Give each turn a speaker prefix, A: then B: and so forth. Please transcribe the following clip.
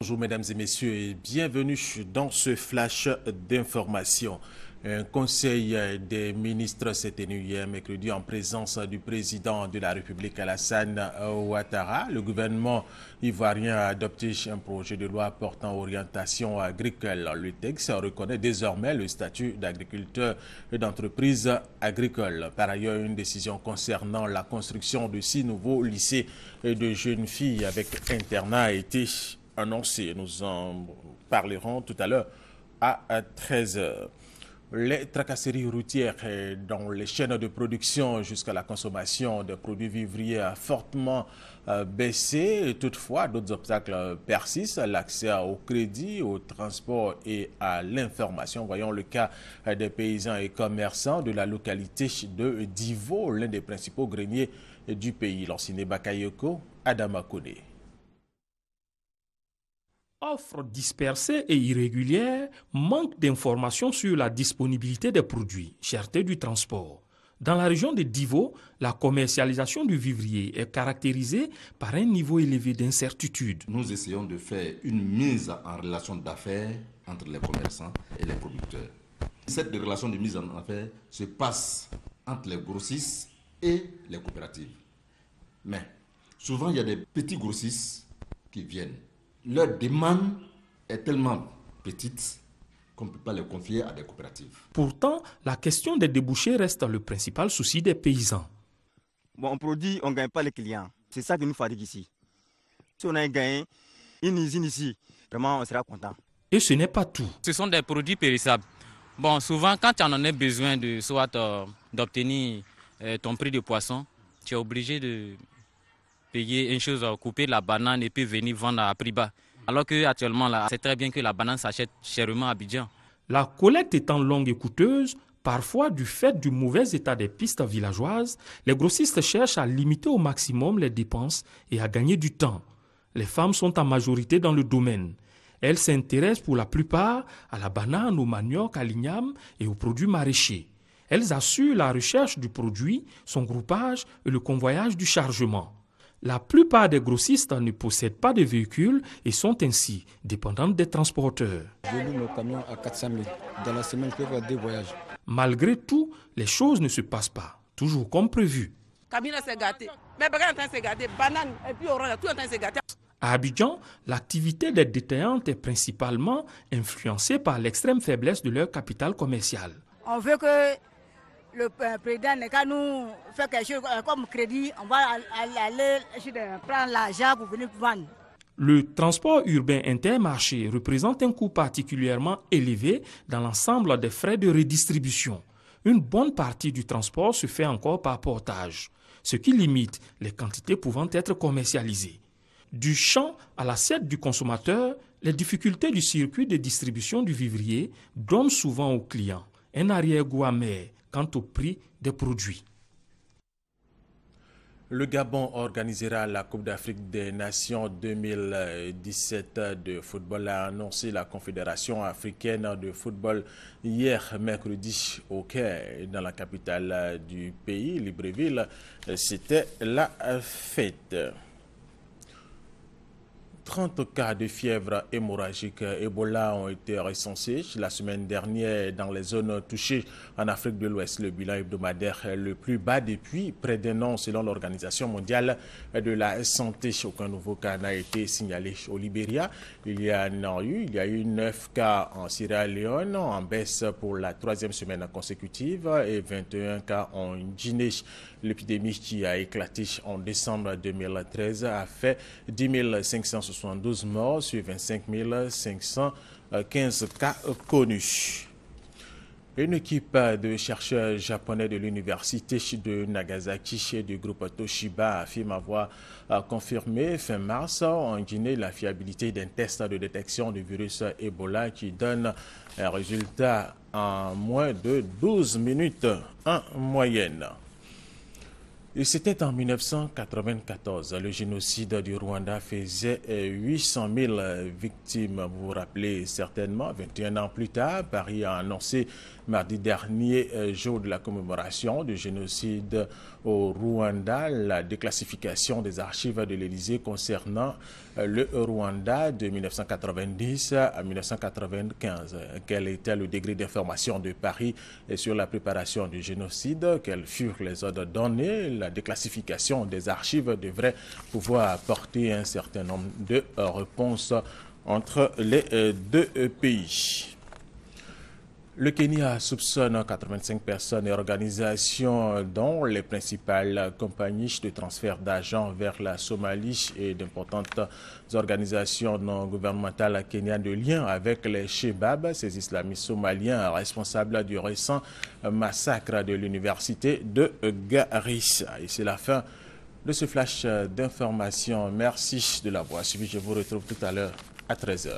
A: Bonjour mesdames et messieurs et bienvenue dans ce flash d'information. Un conseil des ministres s'est tenu hier mercredi en présence du président de la République Alassane Ouattara. Le gouvernement ivoirien a adopté un projet de loi portant orientation agricole. Le texte reconnaît désormais le statut d'agriculteur et d'entreprise agricole. Par ailleurs, une décision concernant la construction de 6 nouveaux lycées de jeunes filles avec internat a été annoncé. Nous en parlerons tout à l'heure à 13h. Les tracasseries routières dans les chaînes de production jusqu'à la consommation de produits vivriers a fortement baissé. Toutefois, d'autres obstacles persistent. L'accès au crédit, au transport et à l'information. Voyons le cas des paysans et commerçants de la localité de Divo, l'un des principaux greniers du pays. L'Anciné Bakayoko, Adama Kone.
B: Offres dispersées et irrégulières, manque d'informations sur la disponibilité des produits, cherté du transport. Dans la région de Divo, la commercialisation du vivrier est caractérisée par un niveau élevé d'incertitude.
C: Nous essayons de faire une mise en relation d'affaires entre les commerçants et les producteurs. Cette relation de mise en affaires se passe entre les grossistes et les coopératives. Mais souvent, il y a des petits grossistes qui viennent. Leur demande est tellement petite qu'on ne peut pas les confier à des coopératives.
B: Pourtant, la question des débouchés reste le principal souci des paysans.
D: Bon, on produit, on ne gagne pas les clients. C'est ça qui nous fatigue ici. Si on a gagné une usine ici, vraiment on sera content.
B: Et ce n'est pas tout.
E: Ce sont des produits périssables. Bon, souvent, quand tu en as besoin de d'obtenir ton prix de poisson, tu es obligé de payer une chose, couper la banane et puis venir vendre à prix bas. Alors qu'actuellement, c'est très bien que la banane s'achète chèrement à Abidjan.
B: La collecte étant longue et coûteuse, parfois du fait du mauvais état des pistes villageoises, les grossistes cherchent à limiter au maximum les dépenses et à gagner du temps. Les femmes sont en majorité dans le domaine. Elles s'intéressent pour la plupart à la banane, au manioc, à l'igname et aux produits maraîchers. Elles assurent la recherche du produit, son groupage et le convoyage du chargement. La plupart des grossistes ne possèdent pas de véhicules et sont ainsi dépendantes des transporteurs.
F: Je loue mon camion à 400 000. Dans la semaine, je peux faire 2 voyages.
B: Malgré tout, les choses ne se passent pas toujours comme prévu. À Abidjan, l'activité des détaillantes est principalement influencée par l'extrême faiblesse de leur capital commercial.
G: On veut que le président n'est qu'à nous faire quelque chose comme crédit, on va aller prendre l'argent pour venir vendre.
B: Le transport urbain intermarché représente un coût particulièrement élevé dans l'ensemble des frais de redistribution. Une bonne partie du transport se fait encore par portage, ce qui limite les quantités pouvant être commercialisées. Du champ à l'assiette du consommateur, les difficultés du circuit de distribution du vivrier donnent souvent aux clients un arrière-goût amer quant au prix des produits.
A: Le Gabon organisera la Coupe d'Afrique des Nations 2017 de football, a annoncé la Confédération africaine de football hier mercredi au Caire, dans la capitale du pays, Libreville. C'était la fête. 30 cas de fièvre hémorragique Ebola ont été recensés la semaine dernière dans les zones touchées en Afrique de l'Ouest. Le bilan hebdomadaire est le plus bas depuis près d'un an selon l'Organisation mondiale de la santé. Aucun nouveau cas n'a été signalé au Libéria. Il y a eu 9 cas en Sierra Leone, en baisse pour la 3e semaine consécutive, et 21 cas en Guinée. L'épidémie qui a éclaté en décembre 2013 a fait 10 572 morts sur 25 515 cas connus. Une équipe de chercheurs japonais de l'université de Nagasaki et du groupe Toshiba affirme avoir confirmé fin mars en Guinée la fiabilité d'un test de détection du virus Ebola qui donne un résultat en moins de 12 minutes en moyenne. Et c'était en 1994. Le génocide du Rwanda faisait 800 000 victimes. Vous vous rappelez certainement, 21 ans plus tard, Paris a annoncé mardi dernier, jour de la commémoration du génocide au Rwanda, la déclassification des archives de l'Élysée concernant le Rwanda de 1990 à 1995. Quel était le degré d'information de Paris sur la préparation du génocide? Quels furent les ordres donnés? La déclassification des archives devrait pouvoir apporter un certain nombre de réponses entre les deux pays. Le Kenya soupçonne 85 personnes et organisations, dont les principales compagnies de transfert d'argent vers la Somalie et d'importantes organisations non gouvernementales kenyanes de lien avec les Shebab, ces islamistes somaliens responsables du récent massacre de l'université de Garissa. Et c'est la fin de ce flash d'information. Merci de l'avoir suivi. Je vous retrouve tout à l'heure à 13h.